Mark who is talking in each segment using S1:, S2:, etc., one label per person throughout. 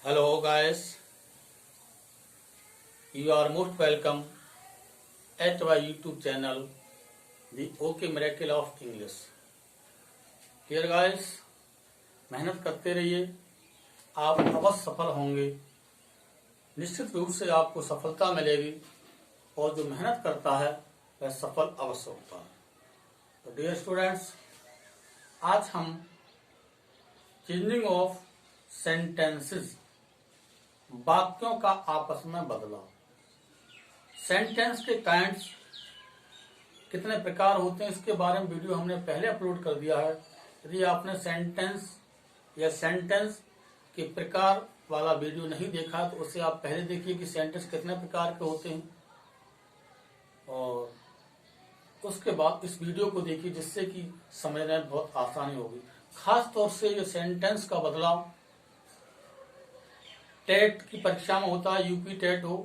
S1: Hello guys, you are most welcome at my YouTube channel, The OK Miracle of English. Dear guys, मेहनत करते रहिए, आप अवश्य सफल होंगे। निश्चित रूप से आपको सफलता मिलेगी और जो मेहनत करता है वह सफल अवश्य होता है। तो डियर स्टूडेंट्स, आज हम चेंजिंग ऑफ सेंटेंसेस, वाक्यों का आपस में बदलाव, सेंटेंस के काइंड्स कितने प्रकार होते हैं इसके बारे में वीडियो हमने पहले अपलोड कर दिया है। यदि आपने सेंटेंस या सेंटेंस के प्रकार वाला वीडियो नहीं देखा तो उसे आप पहले देखिए कि सेंटेंस कितने प्रकार के होते हैं, और उसके बाद इस वीडियो को देखिए जिससे कि समझने में बहुत आसानी होगी। खास तौर से ये सेंटेंस का बदलाव टेट की परीक्षा में होता है। यूपी टेट हो,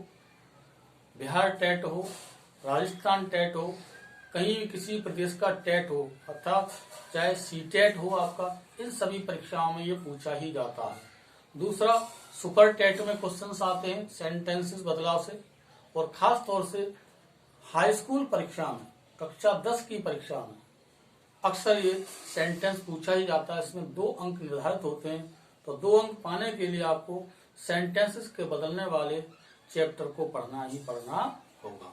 S1: बिहार टेट हो, राजस्थान टेट हो, कहीं भी किसी प्रदेश का टेट हो, अर्थात चाहे सी टेट हो आपका, इन सभी परीक्षाओं में ये पूछा ही जाता है। दूसरा, सुपर टेट में क्वेश्चंस आते हैं सेंटेंसेस बदलाव से, और खास तौर से हाई स्कूल परीक्षा में, कक्षा 10 की परीक्षा में अक्सर ये सेंटेंस पूछा ही जाता है। इसमें 2 अंक निर्धारित होते हैं, तो 2 अंक पाने के लिए आपको सेंटेंसेस के बदलने वाले चैप्टर को पढ़ना ही पढ़ना होगा।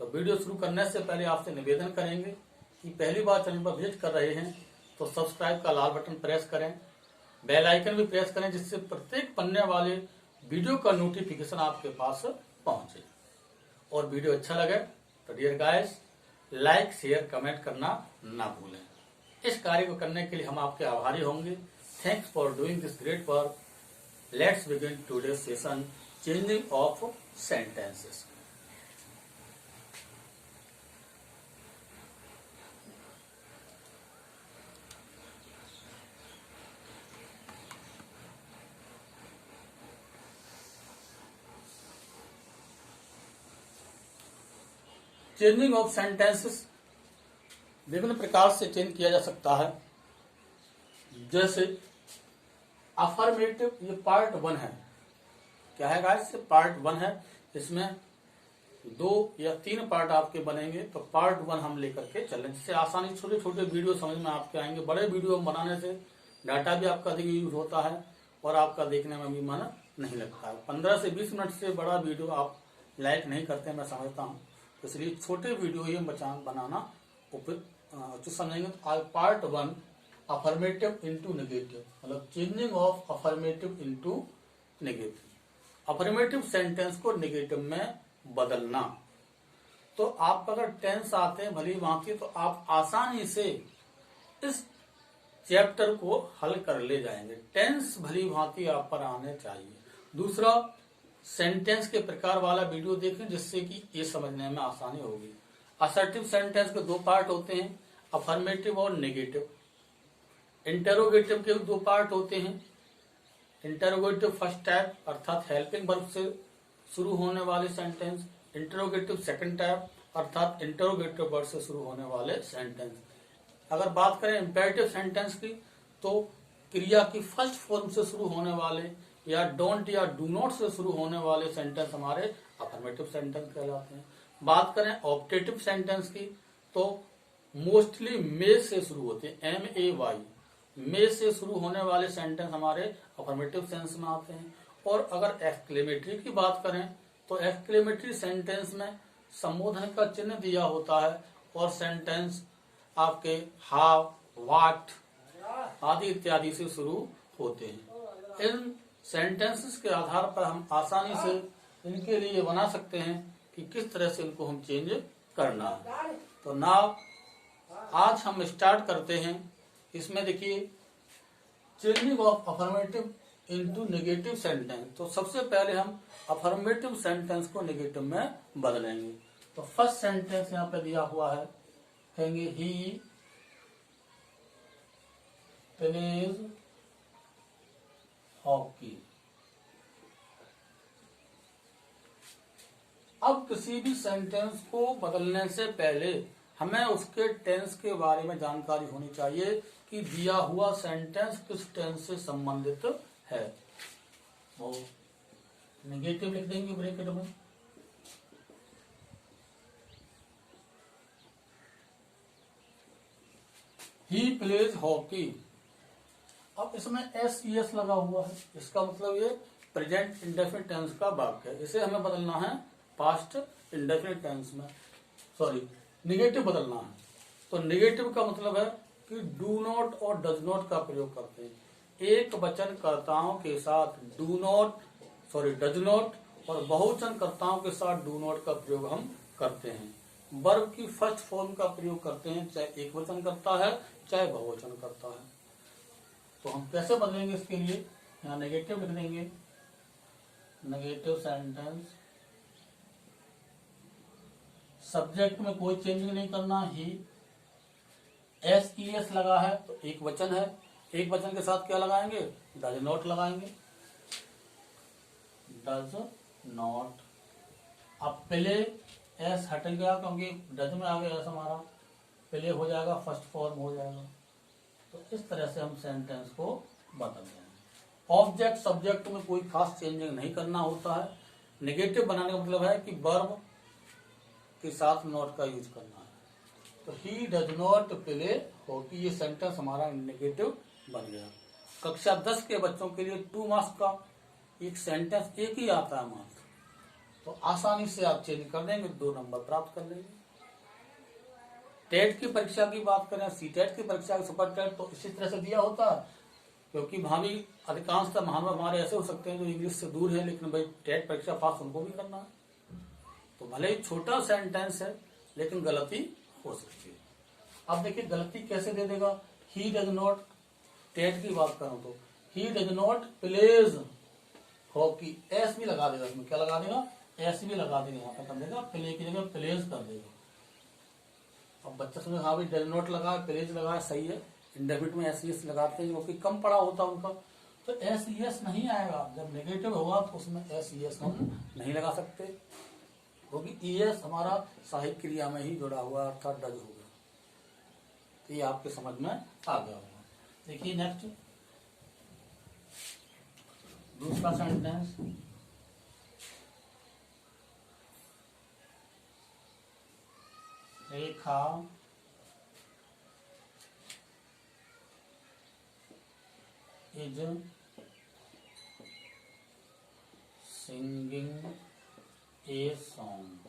S1: तो वीडियो शुरू करने से पहले आपसे निवेदन करेंगे कि पहली बार चैनल पर विजिट कर रहे हैं तो सब्सक्राइब का लाल बटन प्रेस करें, बेल आइकन भी प्रेस करें, जिससे प्रत्येक बनने वाले वीडियो का नोटिफिकेशन आपके पास पहुंचे। और वीडियो अच्छा लगे तो dear guys, like share comment करना ना भूलें। इस कार्य को करने के लिए हम आपके आभारी होंगे। Thanks for doing this great work. Let's begin today's session, changing of sentences. Changing of sentences विभिन्न प्रकार से चेंज किया जा सकता है। जैसे अफर्मेटिव, ये पार्ट 1 है। क्या है गाइस? पार्ट 1 है। इसमें 2 या 3 पार्ट आपके बनेंगे, तो पार्ट 1 हम लेकर के चलें, जिससे आसानी छोटे छोटे वीडियो समझ में आपके आएंगे। बड़े वीडियो बनाने से डाटा भी आपका अधिक यूज होता है और आपका देखने में भी मन नहीं लगता है। 15 से 20 मिनट से बड़ा वीडियो आप लाइक नहीं करते, मैं समझता हूँ, तो इसलिए छोटे वीडियो ही बनाना उपयुक्त समझेंगे। तो पार्ट 1 अफर्मेटिव इंटू नेगेटिव, मतलब changing of affirmative into negative, affirmative sentence को नेगेटिव में बदलना। तो आप अगर टेंस आते हैं भली भांति तो आप आसानी से इस चैप्टर को हल कर ले जाएंगे। टेंस भली भांति आप पर आने चाहिए। दूसरा, सेंटेंस के प्रकार वाला वीडियो देखें, जिससे कि ये समझने में आसानी होगी। असर्टिव सेंटेंस के 2 पार्ट होते हैं, अफर्मेटिव और नेगेटिव। इंटरोगेटिव के 2 पार्ट होते हैं। इंटरोगेटिव फर्स्ट टाइप, अर्थात हेल्पिंग वर्ब से शुरू होने वाले सेंटेंस। इंटरोगेटिव सेकंड टाइप, अर्थात इंटरोगेटिव वर्ब से शुरू होने वाले सेंटेंस। अगर बात करें इंपेरेटिव सेंटेंस की, तो क्रिया की फर्स्ट फॉर्म से शुरू होने वाले या डोंट या डू नॉट से शुरू होने वाले सेंटेंस हमारे अफर्मेटिव सेंटेंस कहलाते हैं। बात करें ऑप्टेटिव सेंटेंस की, तो मोस्टली मे से शुरू होते हैं, MAY, मे से शुरू होने वाले सेंटेंस हमारे अफर्मेटिव सेंस में आते हैं। और अगर एक्सक्लेमेटरी की बात करें, तो एक्सक्लेमेटरी सेंटेंस में संबोधन का चिन्ह दिया होता है और सेंटेंस आपके हाउ, व्हाट आदि इत्यादि से शुरू होते हैं। इन सेंटेंसेस के आधार पर हम आसानी से इनके लिए बना सकते हैं कि किस तरह से इनको हम चेंज करना है। तो नाउ आज हम स्टार्ट करते हैं। इसमें देखिए, changing of affirmative into negative sentence. तो सबसे पहले हम अफर्मेटिव सेंटेंस को नेगेटिव में बदलेंगे। तो फर्स्ट सेंटेंस यहाँ पे दिया हुआ है, कहेंगे ही प्लेज हॉकी। अब किसी भी सेंटेंस को बदलने से पहले हमें उसके टेंस के बारे में जानकारी होनी चाहिए कि दिया हुआ सेंटेंस किस टेंस से संबंधित है। और नेगेटिव लिख देंगे ब्रैकेट में। He plays hockey. अब इसमें SES लगा हुआ है, इसका मतलब ये प्रेजेंट इंडेफिनिट टेंस का वाक्य है। इसे हमें बदलना है पास्ट इंडेफिनिट टेंस में, सॉरी निगेटिव बदलना है। तो निगेटिव का मतलब है कि डू नॉट और डज नॉट का प्रयोग करते हैं। एक वचन कर्ताओं के साथ do not, sorry does not, और बहुवचन कर्ताओं के साथ डू नॉट का प्रयोग हम करते हैं। वर्ब की फर्स्ट फॉर्म का प्रयोग करते हैं, चाहे एक वचन करता है चाहे बहुवचन करता है। तो हम कैसे बदलेंगे इसके लिए, यहाँ नेगेटिव लिख देंगे, नेगेटिव सेंटेंस। सब्जेक्ट में कोई चेंजिंग नहीं करना, ही SES लगा है तो एक वचन है, एक वचन के साथ क्या लगाएंगे, डज नॉट लगाएंगे, डज नॉट। अब पहले एस हट गया क्योंकि डज में आ गया एस हमारा, पहले हो जाएगा फर्स्ट फॉर्म हो जाएगा। तो इस तरह से हम सेंटेंस को बदल देंगे। ऑब्जेक्ट सब्जेक्ट में कोई खास चेंजिंग नहीं करना होता है। नेगेटिव बनाने का मतलब है कि वर्ब के साथ नॉट का यूज करना है। तो he does not play hockey, ये सेंटेंस हमारा नेगेटिव बन गया। कक्षा 10 के बच्चों के लिए 2 मार्क्स का एक सेंटेंस एक ही आता है मात्र, तो आसानी से आप चेंज कर देंगे, 2 नंबर प्राप्त कर लेंगे। टेट की परीक्षा की बात करें, CTET की परीक्षा, सुपर टेट, तो इसी तरह से दिया होता है, क्योंकि भावी अधिकांशतः महानुभाव हमारे ऐसे हो सकते हैं जो इंग्लिश से दूर है, लेकिन भाई टेट परीक्षा पास उनको भी करना है। तो भले ही छोटा सेंटेंस है लेकिन गलती हो सकती है। अब देखिए गलती कैसे दे देगा, ही डज नॉट, टेट की बात करूं तो he does not pledge hockey, S भी लगा देगा, इसमें क्या लगा देगा, एस भी लगा देगा, यहाँ पे कर देगा, प्ले की जगह प्लेज कर देगा। अब बच्चा समझे हाँ भाई डज नॉट लगा, प्लेज लगा, सही है। इंडेफिनिट में SES लगाते हैं क्योंकि कम पड़ा होता है उनका, तो SES नहीं आएगा। जब नेगेटिव होगा तो उसमें SES हम नहीं लगा सकते, क्योंकि ES हमारा सहायक क्रिया में ही जुड़ा हुआ, अर्थात डज होगा। तो ये आपके समझ में आ गया होगा। देखिए नेक्स्ट दूसरा sentence, Rekha is singing a song.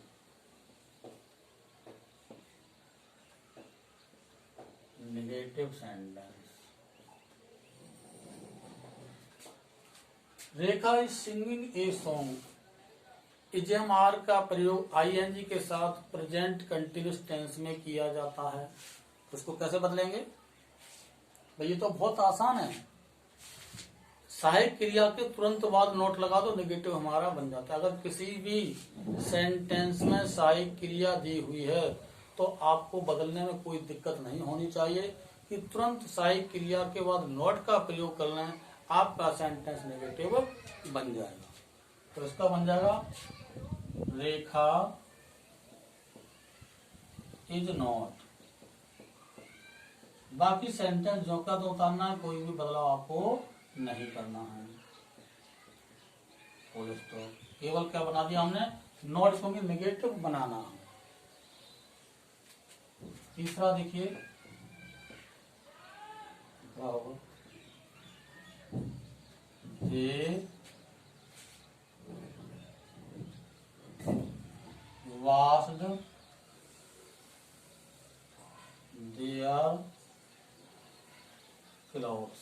S1: Negative sentence, Rekha is singing a song. Is am are का प्रयोग ING के साथ प्रेजेंट कंटिन्यूस टेंस में किया जाता है। तो इसको कैसे बदलेंगे भाई, ये तो बहुत आसान है। सहायक क्रिया के तुरंत बाद नोट लगा दो, नेगेटिव हमारा बन जाता है। अगर किसी भी सेंटेंस में सहायक क्रिया दी हुई है तो आपको बदलने में कोई दिक्कत नहीं होनी चाहिए कि तुरंत सहायक क्रिया के बाद नोट का प्रयोग कर लें, आपका सेंटेंस नेगेटिव बन जाएगा। तो इसका बन जाएगा रेखा इज नॉट। बाकी सेंटेंस जो का तो उतारना है, कोई भी बदलाव आपको नहीं करना है। तो केवल क्या बना दिया हमने, नॉट, क्योंकि नेगेटिव बनाना है। तीसरा देखिए क्या होगा, ये washed their clothes।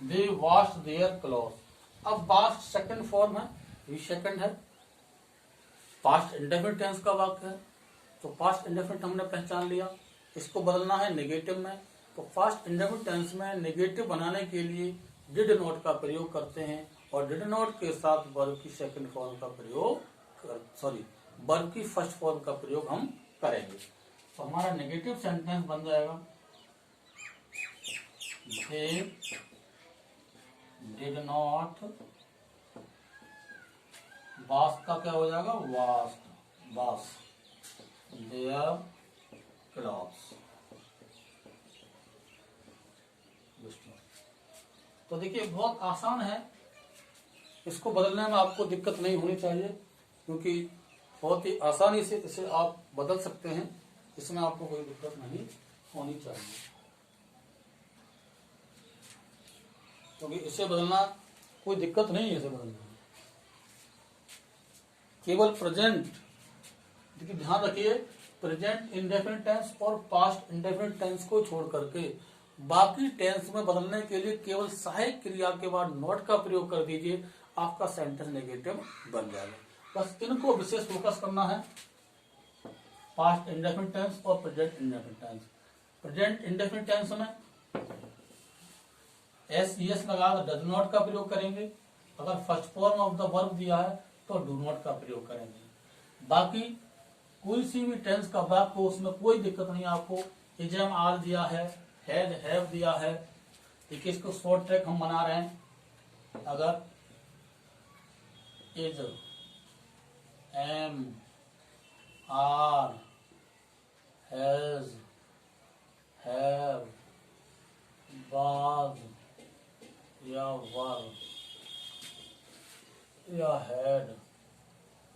S1: They washed their clothes। अब वास्ट सेकंड फॉर्म है, ये सेकंड है, पास्ट इंडेफिनिट टेंस का वाक्य है। तो पास्ट इंडेफिनिट हमने पहचान लिया, इसको बदलना है नेगेटिव में। तो पास्ट इंडेफिनिट टेंस में नेगेटिव बनाने के लिए डिड नॉट का प्रयोग करते हैं, और डिड नॉट के साथ वर्ब की सेकंड फॉर्म का प्रयोग, सॉरी वर्ब की फर्स्ट फॉर्म का प्रयोग हम करेंगे। तो हमारा नेगेटिव सेंटेंस बन जाएगा, they did not, वास्ट का क्या हो जाएगा, वास्ट, वास्ट, their क्लास। तो देखिए बहुत आसान है, इसको बदलने में आपको दिक्कत नहीं होनी चाहिए, क्योंकि बहुत ही आसानी से इसे आप बदल सकते हैं, इसमें आपको कोई दिक्कत नहीं होनी चाहिए, क्योंकि इसे बदलना कोई दिक्कत नहीं है। इसे बदलना केवल प्रेजेंट, देखिए ध्यान रखिए, प्रेजेंट इंडेफिनिट टेंस और पास्ट इंडेफिनिट टेंस को छोड़ करके बाकी टेंस में बदलने के लिए केवल सहायक क्रिया के बाद नॉट का प्रयोग कर दीजिए, आपका सेंटेंस नेगेटिव बन जाएगा। बस इनको विशेष फोकस करना है, पास्ट इंडेफिनिट टेंस और present indefinite tense. Present indefinite tense में एस लगा डज नॉट का प्रयोग करेंगे, अगर first form of the verb दिया है तो डू नॉट का प्रयोग करेंगे। बाकी कोई सी भी टेंस का वाक्य हो उसमें कोई दिक्कत नहीं, आपको इजम आर दिया है, हैड हैव दिया है, देखिए इसको शॉर्ट ट्रैक हम बना रहे हैं। अगर is am are has have was या वर या हैड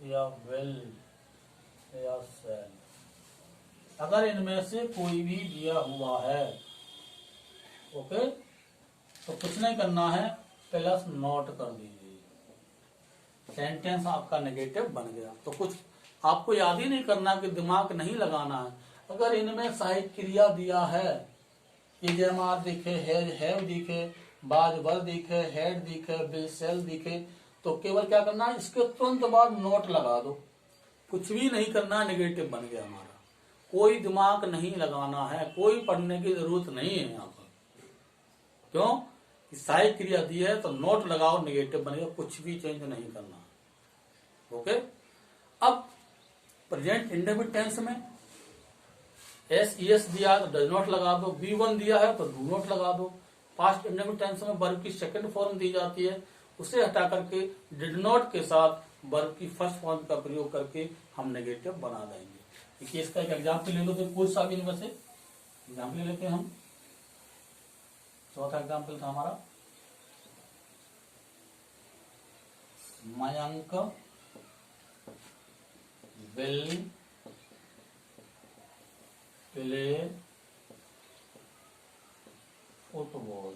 S1: या विल या सेल, अगर इनमें से कोई भी दिया हुआ है, ओके, तो कुछ नहीं करना है, प्लस नॉट कर दीजिए, सेंटेंस आपका नेगेटिव बन गया। तो कुछ आपको याद ही नहीं करना कि दिमाग नहीं लगाना है। अगर इनमें सहायक क्रिया दिया है, इजमार दिखे, हैव दिखे, बाज वर दिखे, हेड दिखे, विल सेल दिखे, तो केवल क्या करना है, इसके तुरंत बाद नोट लगा दो, कुछ भी नहीं करना, नेगेटिव बन गया हमारा। कोई दिमाग नहीं लगाना है, कोई पढ़ने की जरूरत नहीं है यहाँ पर। क्यों? सहायक क्रिया दी है तो नोट लगाओ, नेगेटिव बनेगा, कुछ भी चेंज नहीं करना। ओके, अब प्रेजेंट इंडेफिनिट टेंस में एस दिया है तो डज नॉट लगा दो, बी1 दिया है तो डू नॉट लगा दो। पास्ट इंडेफिनिट टेंस में वर्ब की सेकंड फॉर्म दी जाती है, उसे हटा करके डिड नॉट के साथ वर्ब की फर्स्ट फॉर्म का प्रयोग करके हम नेगेटिव बना देंगे। देखिए इसका एक एग्जाम्पल ले लो, तो कोई सा भी इनमें से एग्जाम्पल ले लेते हैं हम। चौथा एग्जाम्पल था हमारा, मयंक विल प्ले फुटबॉल,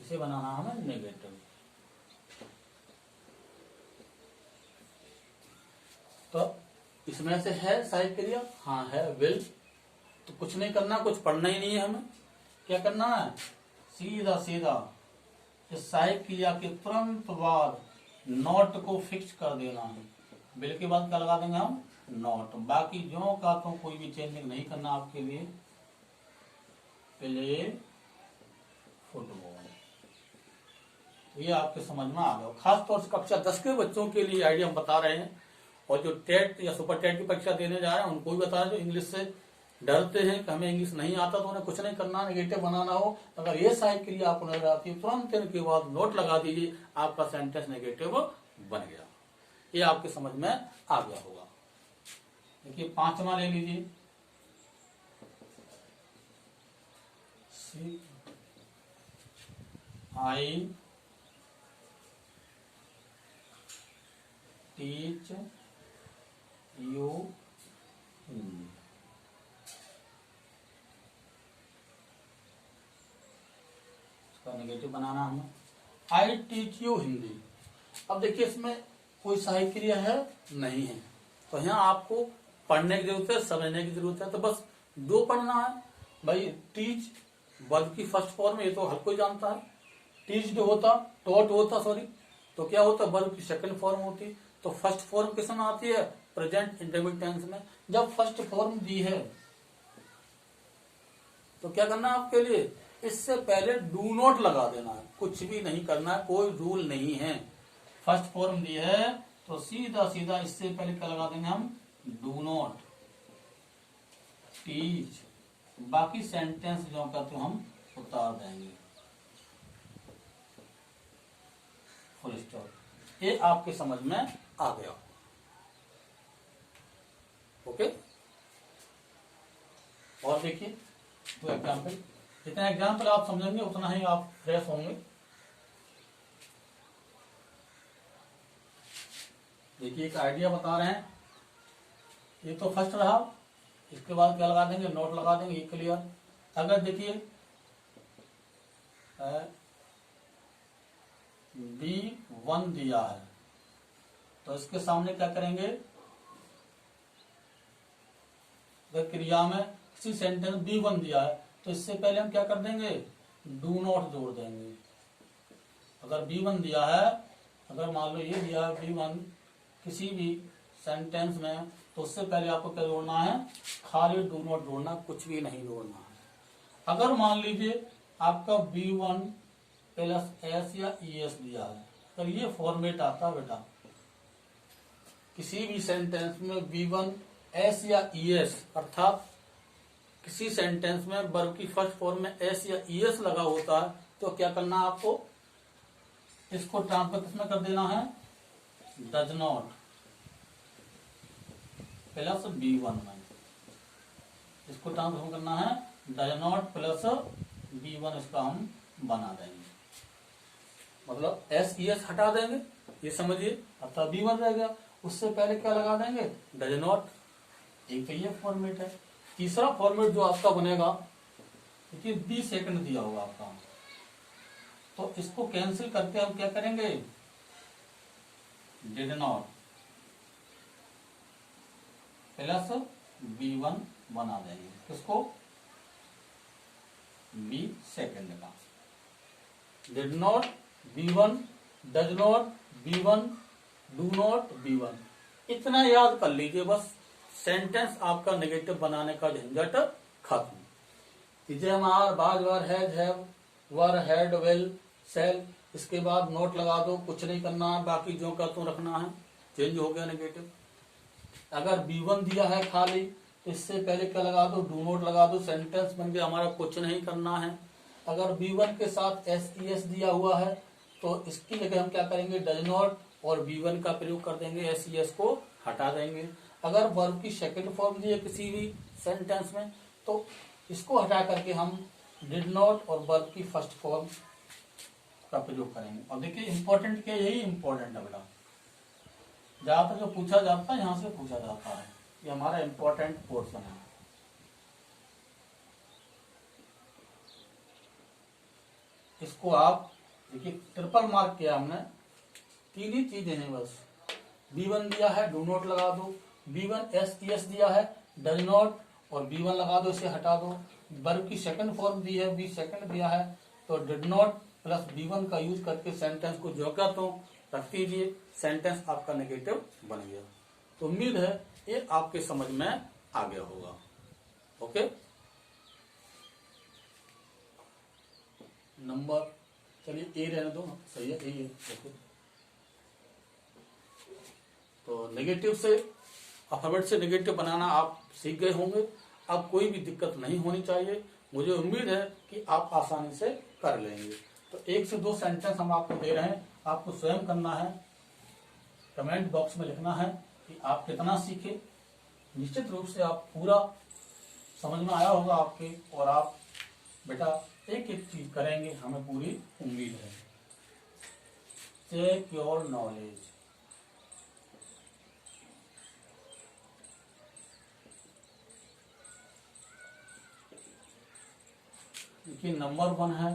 S1: इसे बनाना हमें नेगेटिव। तो इसमें से है सहायक क्रिया, हाँ है विल, तो कुछ नहीं करना, कुछ पढ़ना ही नहीं है हमें। क्या करना है, सीधा सीधा इस सहायक क्रिया के तुरंत बाद नॉट को फिक्स कर देना है। विल के बाद क्या लगा देंगे हम, नॉट। बाकी जो का तो कोई भी चेंजिंग नहीं करना आपके लिए। प्ले फुटबॉल, ये आपके समझ में आ गया। खास तौर से कक्षा 10 के बच्चों के लिए आइडिया हम बता रहे हैं, और जो टेट या सुपर टेट की परीक्षा देने जा रहे हैं उनको भी बता रहे हैं, जो इंग्लिश से डरते हैं कि हमें इंग्लिश नहीं आता, तो उन्हें कुछ नहीं करना, नेगेटिव बनाना हो, अगर ये सहायक क्रिया आपको नजर आती है तुरंत इनके बाद नोट लगा दीजिए, आपका सेंटेंस नेगेटिव बन गया। ये आपके समझ में आ गया होगा। देखिए पांचवा ले लीजिए, आई टीच यू हिंदी, इसका नेगेटिव बनाना हमें, आई टीच यू हिंदी। अब देखिए इसमें कोई सहायक क्रिया है नहीं है, तो यहाँ आपको पढ़ने की जरूरत है, समझने की जरूरत है। तो बस दो पढ़ना है भाई, टीच वर्ब की फर्स्ट फॉर्म, ये तो हर कोई जानता है। टीच जो होता, टॉट होता सॉरी, तो क्या होता, वर्ब की सेकंड फॉर्म होती। तो फर्स्ट फॉर्म किस में आती है, प्रेजेंट इंडेफिनिट टेंस में। जब फर्स्ट फॉर्म दी है तो क्या करना है आपके लिए, इससे पहले डू नॉट लगा देना है, कुछ भी नहीं करना है, कोई रूल नहीं है। फर्स्ट फॉर्म दी है तो सीधा सीधा इससे पहले क्या लगा देंगे हम, डू नॉट टीच, बाकी सेंटेंस जो कहते हैं हम उतार देंगे, फुल स्टॉप। ये आपके समझ में आ गया। ओके, और देखिए दो एग्जाम्पल, जितना एग्जाम्पल आप समझेंगे उतना ही आप फ्रेश होंगे। देखिए एक आइडिया बता रहे हैं, ये तो फर्स्ट रहा, इसके बाद क्या लगा देंगे, नोट लगा देंगे, ये क्लियर। अगर देखिए B1 दिया है तो इसके सामने क्या करेंगे, अगर क्रिया में किसी सेंटेंस B1 दिया है तो इससे पहले हम क्या कर देंगे, डू नॉट जोड़ देंगे। अगर B1 दिया है, अगर मान लो ये दिया है B1 किसी भी सेंटेंस में, तो उससे पहले आपको क्या जोड़ना है, खाली डू नॉट जोड़ना, कुछ भी नहीं जोड़ना है। अगर मान लीजिए आपका B1 प्लस S या ES दिया है, तो ये फॉर्मेट आता है बेटा, किसी भी सेंटेंस में B1 S या ES, अर्थात किसी सेंटेंस में वर्ब की फर्स्ट फॉर्म में S या ES लगा होता है, तो क्या करना है आपको, इसको ट्रांसफर किसमें कर देना है, डज नॉट प्लस B1 में, इसको ट्रांसफर करना है डज नॉट प्लस B1, इसका हम बना देंगे, मतलब SES हटा देंगे, ये समझिए, अर्थात B1 रह गया, उससे पहले क्या लगा देंगे, डज नॉट। एक तो ये फॉर्मेट है। तीसरा फॉर्मेट जो आपका बनेगा, देखिए B सेकंड दिया होगा आपका, तो इसको कैंसिल करके हम क्या करेंगे, डिड नॉट प्लस B1 बना देंगे, किसको, B सेकंड का, did not B1, does not B1, do not B1। इतना याद कर लीजिए बस, सेंटेंस आपका नेगेटिव बनाने का झंझट खत्म। कीजिए हमारा बार बार has, have, were, had, will, shall, इसके बाद नोट लगा दो, कुछ नहीं करना है, बाकी जो का तो रखना है, चेंज हो गया नेगेटिव। अगर B1 दिया है खाली, तो इससे पहले क्या लगा दो, डू नोट लगा दो, सेंटेंस बन गया हमारा, कुछ नहीं करना है। अगर B1 के साथ SES दिया हुआ है, तो इसकी जगह हम क्या करेंगे, डज नॉट और B1 का प्रयोग कर देंगे, SES को हटा देंगे। अगर वर्ब की सेकंड फॉर्म दी है किसी भी सेंटेंस में, तो इसको हटा करके हम डिड नॉट और वर्ब की फर्स्ट फॉर्म का प्रयोग करेंगे। और देखिए इंपॉर्टेंट क्या, यही इंपॉर्टेंट है बेटा, ज्यादातर जो पूछा जाता है यहां से पूछा जाता है, ये हमारा इंपॉर्टेंट पोर्शन है। इसको आप देखिए ट्रिपल मार्क किया हमने, तीन ही चीजें हैं बस, B1 दिया है, डू नॉट लगा दो, B1 SES दिया है, डज नॉट और B1 लगा दो, इसे हटा दो। वर्ब की सेकंड फॉर्म दी है, B सेकंड दिया है, तो डिड नॉट प्लस B1 का यूज करके सेंटेंस को जो क्या तो रख दीजिए, सेंटेंस आपका नेगेटिव बन गया। तो उम्मीद है ये आपके समझ में आ गया होगा। ओके, नंबर चलिए ए रहने दो, सही है, ए। ओके, तो नेगेटिव से, अल्फाबेट से नेगेटिव बनाना आप सीख गए होंगे। अब कोई भी दिक्कत नहीं होनी चाहिए, मुझे उम्मीद है कि आप आसानी से कर लेंगे। तो 1 से 2 सेंटेंस हम आपको दे रहे हैं, आपको स्वयं करना है, कमेंट बॉक्स में लिखना है कि आप कितना सीखे। निश्चित रूप से आप पूरा समझ में आया होगा आपके, और आप बेटा एक एक चीज करेंगे, हमें पूरी उम्मीद है। Check your knowledge. देखिए नंबर 1 है,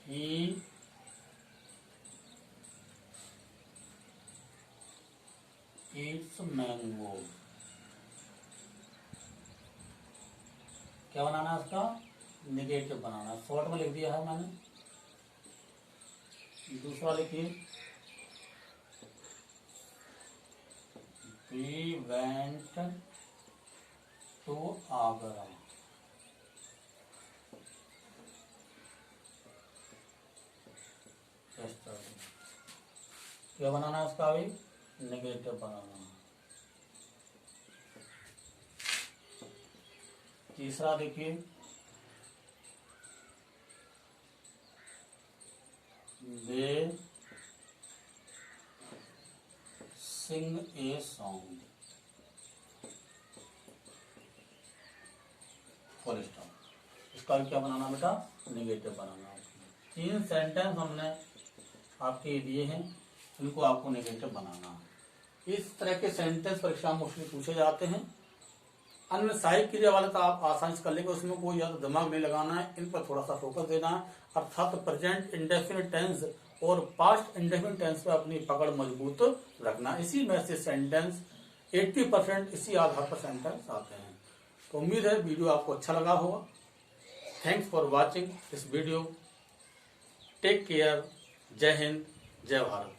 S1: ही ईट्स मैंगो। क्या बनाना है उसका, नेगेटिव बनाना, शॉर्ट में लिख दिया है मैंने। दूसरा लिखिए, वी वेंट टू आगरा। क्या बनाना है उसका, भी नेगेटिव बनाना है। तीसरा देखिए, दे सिंग ए सॉन्ग। Full stop. इसका क्या बनाना बेटा, नेगेटिव बनाना। 3 सेंटेंस हमने आपके दिए हैं, इनको आपको नेगेटिव बनाना। इस तरह के सेंटेंस परीक्षा में मोस्टली पूछे जाते हैं। अन्य सहायक क्रिया वाले तो आप आसानी से कर लेंगे, उसमें कोई ज्यादा दिमाग नहीं लगाना है, इन पर थोड़ा सा फोकस देना है। अर्थात प्रेजेंट इंडेफिनिट टेंस और पास्ट इंडेफिनिट टेंस पे अपनी पकड़ मजबूत रखना। इसी में से सेंटेंस 80% इसी आधार पर सेंटेंस आते हैं। तो उम्मीद है वीडियो आपको अच्छा लगा होगा। Thanks for watching this video. Take care. जय हिंद, जय भारत।